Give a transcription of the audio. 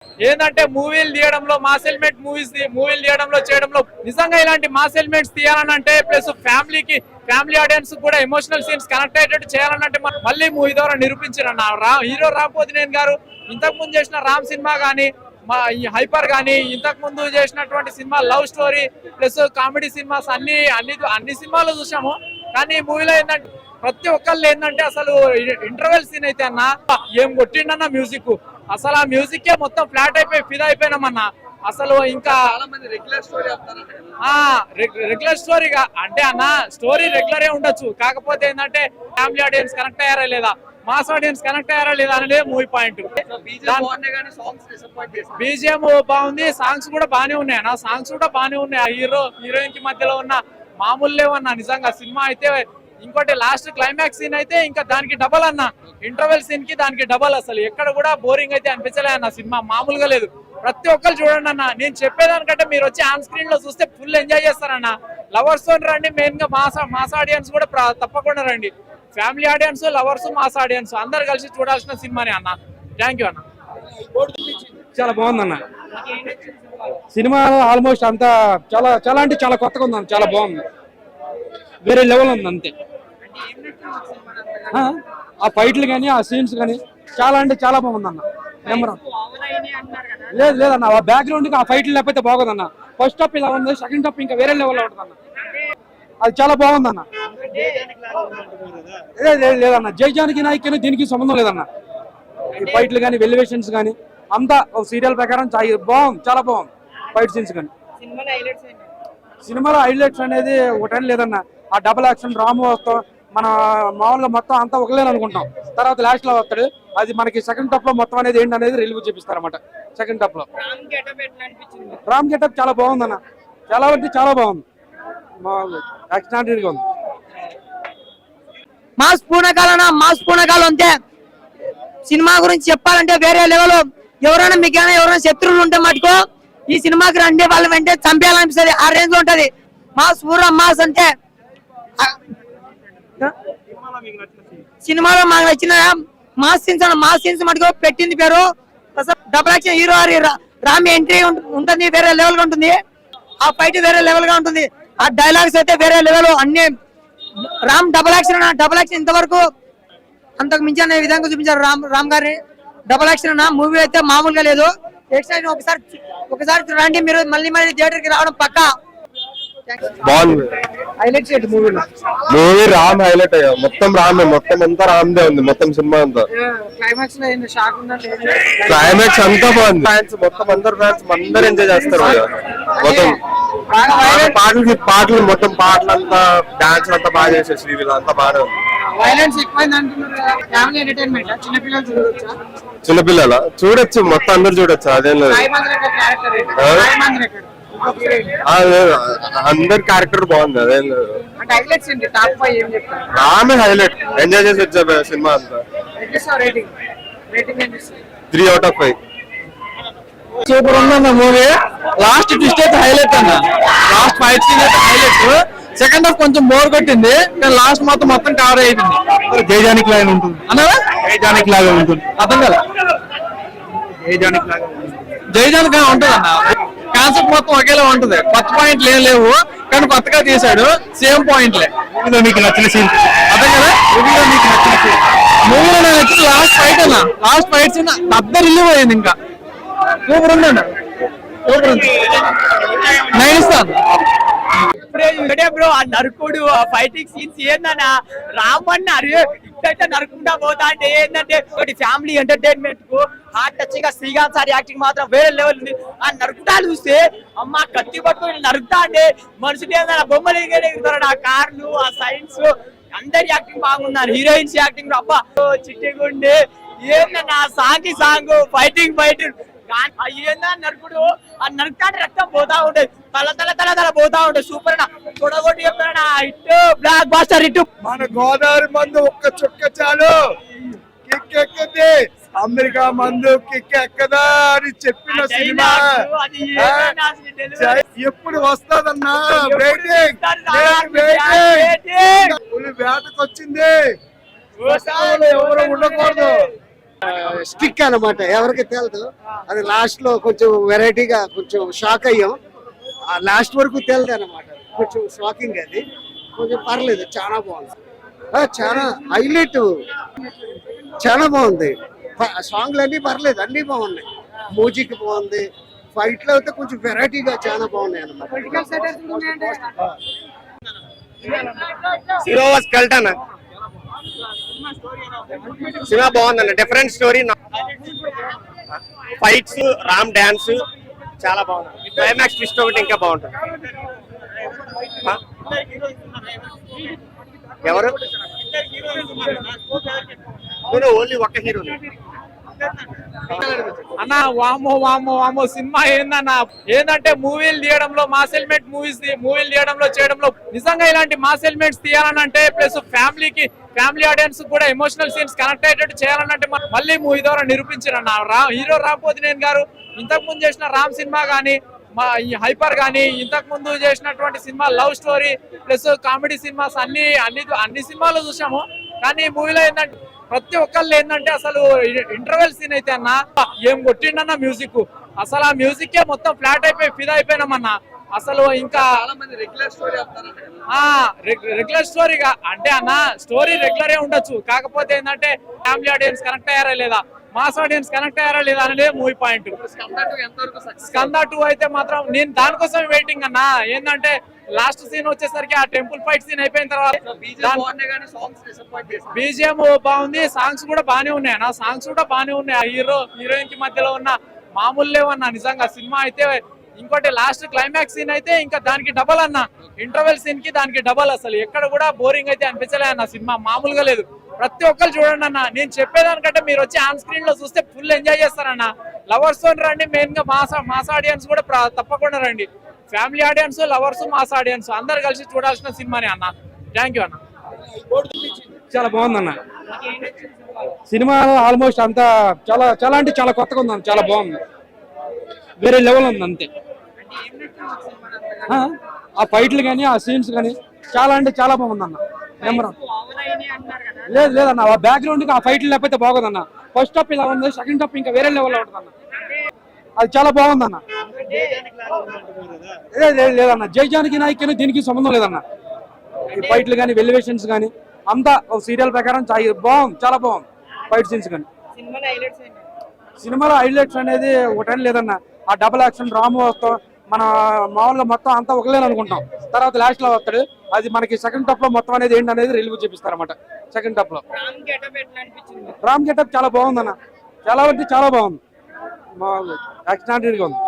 ఏంటంటే మూవీలు తీయడంలో mass element మూవీలు తీయడంలో చేయడంలో నిజంగా ఇలాంటి మాస్ ఎలిమెంట్స్ తీయాలనంటే ప్లస్ ఫ్యామిలీ ఆడియన్స్ కూడా ఎమోషనల్ సీన్స్ కనెక్ట్ అయ్యేటట్టు చేయాలనంటే మళ్ళీ మూవీ ద్వారా నిరూపించారన్న హీరో రాంపోతినేని గారు ఇంతకు ముందు చేసిన రామ్ సినిమా గానీ ఈ హైపర్ గానీ ఇంతకు ముందు చేసినటువంటి cinema love story plus comedy cinemas అన్ని సినిమాలు చూసాము. కానీ ఈ మూవీలో ఏంటంటే ప్రతి ఒక్కళ్ళు ఏంటంటే అసలు ఇంటర్వెల్ సీన్ అయితే అన్న ఏం కొట్టిండన్న మ్యూజిక్, అసలు ఆ మ్యూజిక్ మొత్తం ఫ్లాట్ అయిపోయి ఫిదా అయిపోయినామన్నా. అసలు ఇంకా రెగ్యులర్ స్టోరీగా అంటే అన్న స్టోరీ రెగ్యులరే ఉండొచ్చు, కాకపోతే ఏంటంటే ఫ్యామిలీ ఆడియన్స్ కనెక్ట్ అయ్యారా లేదా, మాస్ ఆడియన్స్ కనెక్ట్ అయ్యారా లేదా అనేది మూవీ పాయింట్. బీజిఎం బాగుంది, సాంగ్స్ కూడా బానే ఉన్నాయి అన్న, సాంగ్స్ కూడా బానే ఉన్నాయి. హీరోయిన్ కి మధ్యలో ఉన్న మామూలు లేవన్నా నిజంగా సినిమా అయితే. ఇంకోటి లాస్ట్ క్లైమాక్స్ సీన్ అయితే ఇంకా దానికి డబల్ అన్న, ఇంటర్వెల్ సీన్ కి దానికి డబల్. అసలు ఎక్కడ కూడా బోరింగ్ అయితే అనిపించలే అన్న, సినిమా మామూలుగా లేదు. ప్రతి ఒక్కరు చూడండి అన్న, నేను చెప్పేదానికంటే మీరు వచ్చి ఆన్ స్క్రీన్ లో చూస్తే ఫుల్ ఎంజాయ్ చేస్తారన్న. లవర్స్ తో రండి, మెయిన్ గా మాస్ ఆడియన్స్ కూడా తప్పకుండా రండి. Family audience, lovers, mass audience అందరు కలిసి చూడాల్సిన సినిమానే అన్న. థ్యాంక్ యూ అన్న. చాలా బాగుందన్న సినిమా, ఆల్మోస్ట్ అంతా చాలా చాలా అంటే చాలా కొత్తగా ఉందన్న, చాలా బాగుంది, వేరే లెవెల్ ఉంది అంతే. ఆ ఫైట్లు కానీ ఆ సీన్స్ కానీ చాలా అంటే చాలా బాగుందన్న. నెంబర్ లేదన్న, ఆ బ్యాక్గ్రౌండ్ కి ఆ ఫైట్లు లేకపోతే బాగుందన్న. ఫస్ట్ హాఫ్ ఇలా ఉంది, సెకండ్ హాఫ్ ఇంకా వేరే లెవెల్లో ఉంటుందన్న, అది చాలా బాగుందన్న. లేదన్న, జైజానికి నాయకుని దీనికి సంబంధం లేదన్న. ఈ ఫైట్లు కానీ వెలివేషన్స్ కానీ అంతా సీరియల్ ప్రకారం బాగుంది, చాలా బాగుంది ఫైట్ సీన్స్ కానీ. సినిమాలో హైలైట్స్ అనేది ఒకటని లేదన్న, ఆ డబుల్ యాక్షన్ రాము వస్తాం మన మామూలుగా మొత్తం అంతా ఒకలేని అనుకుంటాం, తర్వాత లాస్ట్ లో వస్తాడు. అది మనకి సెకండ్ టాప్ లో మొత్తం అనేది ఏంటి అనేది రిలీవ్ చూపిస్తారు అన్నమాట. సెకండ్ టాప్ లో రామ్ గెటప్ చాలా బాగుందన్న, చాలా అంటే చాలా బాగుంది, ఎక్స్ట్రాడినరీగా ఉంది. మాస్ పూనకాలు అంతే. సినిమా గురించి చెప్పాలంటే వేరే లెవెల్. ఎవరైనా మీకైనా ఎవరైనా శత్రువులు ఉంటే మటుకు ఈ సినిమాకి రండి, వాళ్ళ వెంటనే చంపేయాలనిపిస్తుంది, ఆ రేంజ్ లో ఉంటది. మాస్ అంటే సినిమాలో మాకు నచ్చిన మాస్ సీన్స్ మటుకు పెట్టింది పేరు double action. Hero Ram entry ఉంటుంది, వేరే లెవెల్ గా ఉంటుంది. ఆ ఫైట్ వేరే లెవెల్ గా ఉంటుంది, ఆ డైలాగ్స్ అయితే వేరే లెవెల్. అన్ని రామ్ డబుల్ యాక్షన్ ఇంతవరకు అంతకు మించి అనే విధంగా చూపించారు రామ్ గారిని. డబుల్ యాక్షన్ అన్న మూవీ అయితే మామూలుగా లేదు. ఒకసారి రండి, మీరు మళ్ళీ థియేటర్ కి రావడం పక్కా. బాగుంది. హైలైట్స్ ఏంటి మూవీలో? మూవీ రామ్ హైలైట్ అయ్యా, మొత్తం రామే, మొత్తం అంతా రామ్దే ఉంది, మొత్తం సినిమా అంతా. క్లైమాక్స్ లో షాక్ ఉందంటే క్లైమాక్స్ అంతా బాగుంది, ఫ్యాన్స్ మొత్తం అందరు ఎంజాయ్ చేస్తారు మొత్తం. పాటలు మొత్తం పాటలంతా డాన్స్ అంతా బాగా చేశారు, శ్రీవిల్ అంతా బాగా ఉంది. వైలెన్స్ ఎక్కువైంది అంటున్నారు, ఫ్యామిలీ ఎంటర్టైన్మెంట్, చిన్నపిల్లలు చూడొచ్చా? చిన్నపిల్లల చూడొచ్చు, మొత్తం అందరు చూడొచ్చు, అదేం లేదు. అందరి క్యారెక్టర్ బాగుంది, అదేం లేదు. ఆమె హైలైట్, ఎంజాయ్ చేసి వచ్చా సినిమా అంతా. 3 out of 5. సూపర్ ఉందన్న మూవీ. లాస్ట్ ట్విస్ట్ అయితే హైలైట్ అన్న, లాస్ట్ ఫైట్ సీన్ అయితే హైలైట్. సెకండ్ హాఫ్ కొంచెం బోర్ కొట్టింది, కానీ లాస్ట్ మొత్తం కవర్ అయిపోయింది. జైజానికి లాగా ఉంటుంది అన్నారా? జైజానికి లాగా ఉంటుంది, అర్థం కదా, జైజానికి ఉంటుంది అన్న. కాన్సెప్ట్ మొత్తం ఒకేలా ఉంటది, కొత్త పాయింట్లు ఏం లేవు, కానీ కొత్తగా తీసాడు, సేమ్ పాయింట్లే. మూవీలో మీకు నచ్చిన సీన్ అర్థం కదా? మూవీలో మీకు నచ్చిన సీన్, మూవీలో నాకు నచ్చిన లాస్ట్ ఫైట్ అన్న. లాస్ట్ ఫైట్ సీన్ అద్దరు రిలీవ్ అయింది, ఇంకా సూపర్ ఉందన్న, సూపర్ ఉంది. 9 ఇస్తాను. బ్రో ఆ నరుకుడు, ఆ ఫైటింగ్ సీన్స్ ఏందన్నా, రామన్న ఇట్లయితే నరుకుంటా పోతా అంటే ఏంటంటే ఒకటి ఫ్యామిలీ ఎంటర్టైన్మెంట్ కు హార్ట్ టచింగ్ గా శ్రీకాంత్ సార్ యాక్టింగ్ మాత్రం వేరే లెవెల్ ఉంది. ఆ నరుకుటాలు చూస్తే అమ్మ కత్తి పట్టుకుని నరుకుతా అంటే మనుషులు ఏందన్నా బొమ్మలు ఎగుతారు, ఆ కార్లు, ఆ సైన్స్, అందరి యాక్టింగ్ బాగున్నారు. హీరోయిన్స్ యాక్టింగ్ అబ్బా చిట్టిగుండి ఏందన్నా, సాంగ్ ఫైటింగ్ ఏందా నరుకుడు, ఆ నరుకుతాంటే రక్తం పోతా ఉంటది, తల పోతా ఉంటది. సూపర్ అన్న, చూడగొట్టి చెప్పారన్న, హిట్, బ్లాక్ బాస్టర్ హిట్. మన గోదావరి మందు ఒక్క చుక్క చాలు కిక్ ఎక్కుద్ది, అమెరికా మందు కిక్ ఎక్కదా అని చెప్పిన సినిమా ఎప్పుడు వస్తుందన్నా? వేటకొచ్చింది, ఎవరు ఉండకూడదు. స్టిక్ అన్నమాట, ఎవరికి తెలియదు. అది లాస్ట్ లో కొంచెం వెరైటీగా కొంచెం షాక్ అయ్యాం. ఆ లాస్ట్ వరకు తెలియదు అన్నమాట, కొంచెం షాకింగ్. అది కొంచెం పర్లేదు, చాలా బాగుంది. చాలా హైలైట్, చాలా బాగుంది. సాంగ్లు అన్ని పర్లేదు, అన్ని బాగున్నాయి. మ్యూజిక్ బాగుంది, ఫైట్ లో అయితే కొంచెం వెరైటీగా చాలా బాగున్నాయి అన్నమాట. హీరో వాస్ కల్ట్ అన్న. సినిమా బాగుందన్న, different story, fights, Ram dance చాలా బాగుంది. క్లైమాక్స్ ట్విస్ట్ ఒకటి ఇంకా బాగుంటుంది. ఎవరు ఓన్లీ ఒక్క హీరో. అన్న వామో వామో వామో సినిమా ఏందంటే మూవీలు తీయడంలో మాస్ ఎలిమెంట్ మూవీలు తీయడంలో చేయడంలో నిజంగా ఇలాంటి మాస్ ఎలిమెంట్స్ తీయాలనంటే ప్లస్ ఫ్యామిలీ ఆడియన్స్ కూడా ఎమోషనల్ సీన్స్ కనెక్ట్ అయ్యేటట్టు చేయాలనంటే మళ్ళీ మూవీ ద్వారా నిరూపించారన్న. హీరో రాంపోతినేని గారు ఇంతకు ముందు చేసిన రామ్ సినిమా గానీ, ఈ హైపర్ గానీ, ఇంతకు ముందు చేసినటువంటి cinema love story plus comedy cinemas అన్ని సినిమాలు చూసాము. కానీ ఈ మూవీలో ఏంటంటే ప్రతి ఒక్కళ్ళు ఏంటంటే అసలు ఇంటర్వెల్ సీన్ అయితే అన్న ఏం కొట్టిండన్న మ్యూజిక్. అసలు ఆ మ్యూజిక్ మొత్తం ఫ్లాట్ అయిపోయి ఫిదా అయిపోయినామన్నా. అసలు ఇంకా రెగ్యులర్ స్టోరీగా అంటే అన్న స్టోరీ రెగ్యులరే ఉండొచ్చు, కాకపోతే ఏంటంటే ఫ్యామిలీ ఆడియన్స్ కనెక్ట్ అయ్యారా లేదా, మాస్ ఆడియన్స్ కనెక్ట్ అయ్యారా లేదా అనేది మూవీ పాయింట్. స్కంద 2 అయితే మాత్రం నేను దానికోసం వెయిటింగ్ అన్న. ఏంటంటే లాస్ట్ సీన్ వచ్చేసరికి ఆ టెంపుల్ ఫైట్ సీన్ అయిపోయిన తర్వాత బీజిఎం బాగుంది, సాంగ్స్ కూడా బాగానే ఉన్నాయి అన్న. సాంగ్స్ కూడా బాగానే ఉన్నాయి. హీరోయిన్ కి మధ్యలో ఉన్న మామూలు లేవన్నా నిజంగా సినిమా అయితే. ఇంకోటి లాస్ట్ క్లైమాక్స్ సీన్ అయితే ఇంకా దానికి డబల్ అన్న, ఇంటర్వెల్ సీన్ కి దానికి డబల్. అసలు ఎక్కడ కూడా బోరింగ్ అయితే అనిపించలే అన్న. సినిమా మామూలుగా లేదు, ప్రతి ఒక్కరు చూడండి అన్న. నేను చెప్పేదానికంటే మీరు వచ్చి ఆన్ స్క్రీన్ లో చూస్తే ఫుల్ ఎంజాయ్ చేస్తారన్న. లవర్స్ తో రండి, మెయిన్ గా మాస్ ఆడియన్స్ కూడా తప్పకుండా రండి. Family audience, lovers, mass audience అందరు కలిసి చూడాల్సిన సినిమానే అన్న. థ్యాంక్ యూ అన్న. చాలా బాగుందన్న సినిమా. ఆల్మోస్ట్ అంతా చాలా చాలా అంటే చాలా కొత్తగా ఉందన్న, చాలా బాగుంది, వేరే లెవెల్ ఉంది అంతే. ఆ ఫైట్లు కానీ ఆ సీన్స్ కానీ చాలా అంటే చాలా బాగుందన్న. లేదన్న, ఆ బ్యాక్గ్రౌండ్ కి ఆ ఫైట్లు లేకపోతే బాగుందన్న. ఫస్ట్ హాఫ్ ఇలా ఉంది, సెకండ్ హాఫ్ ఇంకా వేరే లెవెల్లో ఉంటుందన్న. అది చాలా బాగుందన్న. లేదన్న, జైజానికి నాయక్ దీనికి సంబంధం లేదన్న. ఈ ఫైట్లు కానీ వెలివేషన్స్ కానీ అంతా సీరియల్ ప్రకారం బాగుంది, చాలా బాగుంది ఫైట్ సీన్స్ కానీ. సినిమాలో హైలైట్స్ అనేది ఒకటని లేదన్న. ఆ డబుల్ యాక్షన్ రాము వస్తాం, మన మామూలుగా మొత్తం అంతా ఒకలేని అనుకుంటాం, తర్వాత లాస్ట్ లో వస్తాడు. అది మనకి సెకండ్ టాప్ లో మొత్తం అనేది ఏంటి అనేది రిలీవ్ చూపిస్తారు అనమాట. సెకండ్ టాప్ లో రామ్ గెటప్ చాలా బాగుందన్న, చాలా అంటే చాలా బాగుంది, ఎక్స్ట్రాడినరీగా ఉంది.